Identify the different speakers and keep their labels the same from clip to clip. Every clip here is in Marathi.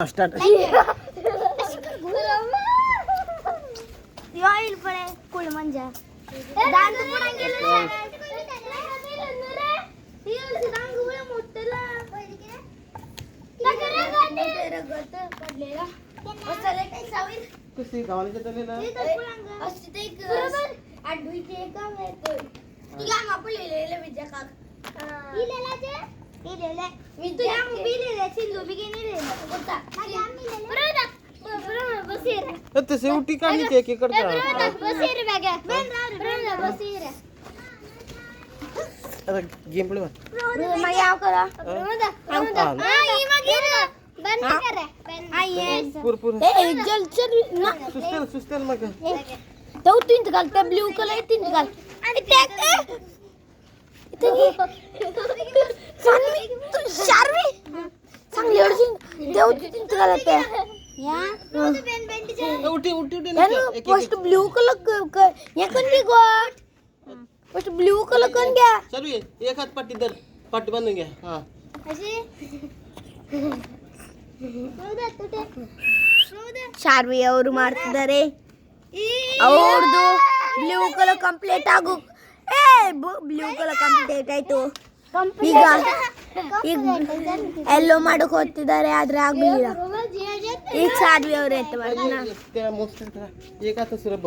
Speaker 1: स्टार्ट
Speaker 2: ऑइल पडे कुळ म्हणजे दांत पडा गेले
Speaker 1: कशी गावाला चाललेला तसे उठी काढली ती एक इकडचा आता गेम प्ले सुस्तेल मग
Speaker 2: ब्ल्यू कलर तीन घाल
Speaker 1: उठी उठी
Speaker 2: first blue colour first blue colour करून घ्या
Speaker 1: चालू आहे एक हात पट्टी धर पट्टी बांधून घ्या हा
Speaker 2: शार्वी और मारते रे और दो ब्लू कलर कंप्लीट ಆಗು ए ब्लू कलर कंप्लीट ಆಯ್ತು ಈಗ ಎಲ್ಲೋ ಮಾಡಕ್ಕೆ ಹೋಗ್ತಿದ್ದಾರೆ ಆದ್ರೆ ಆಗಲಿಲ್ಲ ಈಗ ಶಾರ್ವಿ ಅವರು ಅಂತ ಮಾಡ್ತಾನ
Speaker 1: त्या मोस्ट एक हात सिरप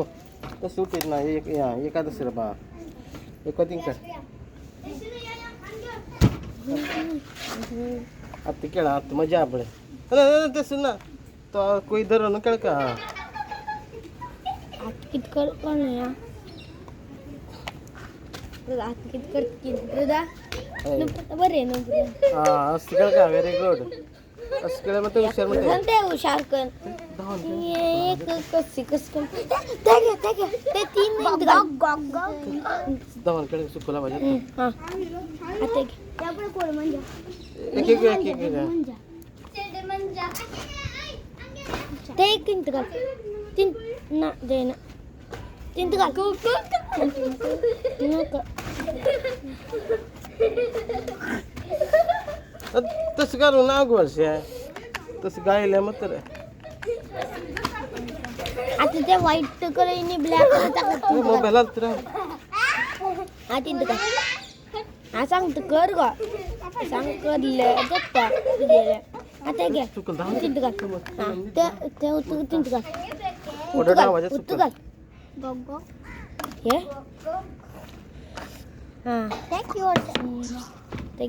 Speaker 1: तर सूट येत ना एक हात सिरप हा एक दिन कर आता केळा आता मजा आपले तसं ना तो कोई धरो ना केळ का
Speaker 2: कित कर कोण या रात कित कर किदा बरे न
Speaker 1: हा असं केळ का व्हेरी गुड असं केळ मग हुशार मध्ये
Speaker 2: कोणते हुशार कर एक कसी कस कर ते तीन मिनिट गॉग
Speaker 1: दवन केळ सुकला पाहिजे
Speaker 2: हां आता त्यापुढे कोण म्हणजे
Speaker 1: एक
Speaker 2: ते एक तीन घाल तीन ना दे ना तीन घाल
Speaker 1: तसं करू ना वर्ष तसं गायला मग तर
Speaker 2: आता ते व्हाईट कलर आणि ब्लॅक कलर
Speaker 1: मोबाईल तर
Speaker 2: हा तीन घाल हा सांग तर कर ग सांग करले दत्ता आता घे तीन घाल हा ते तू तीन घाल
Speaker 1: ओढ आवाज
Speaker 2: तू घाल हे हा थँक्यू ते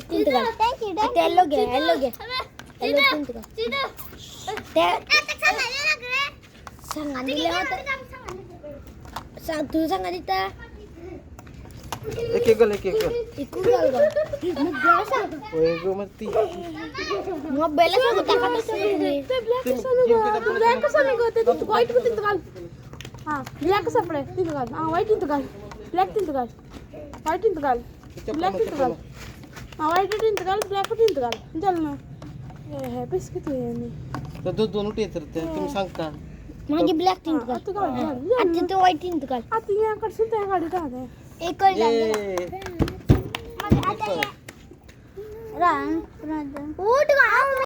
Speaker 2: तीन घाल ते येलो घे येलो तीन घाल ते सांगा दिले होतं सांग तू सांगा दिता
Speaker 1: एक गल
Speaker 2: इकू घाल ग मग गळ सांग
Speaker 1: ओय गो मग ती
Speaker 2: मग बेला सांग टाका ते
Speaker 3: ब्लॅक सांग ते व्हाईट पण तिथं घाल हां ब्लॅक सापडे तिथं घाल हां व्हाईट तिथं घाल ब्लॅक तिथं घाल व्हाईट तिथं घाल ब्लॅक तिथं घाल हां व्हाईट तिथं घाल ब्लॅक तिथं घाल चल ना हे पैसे किती आहे
Speaker 1: तर दोन उठी येतात तुम्ही सांगता
Speaker 2: माझी ब्लॅक तीन घाल आता तो व्हाईट तीन घाल
Speaker 3: आता याकडे त्या गाडीत आहे
Speaker 2: एक
Speaker 1: ए
Speaker 2: उठ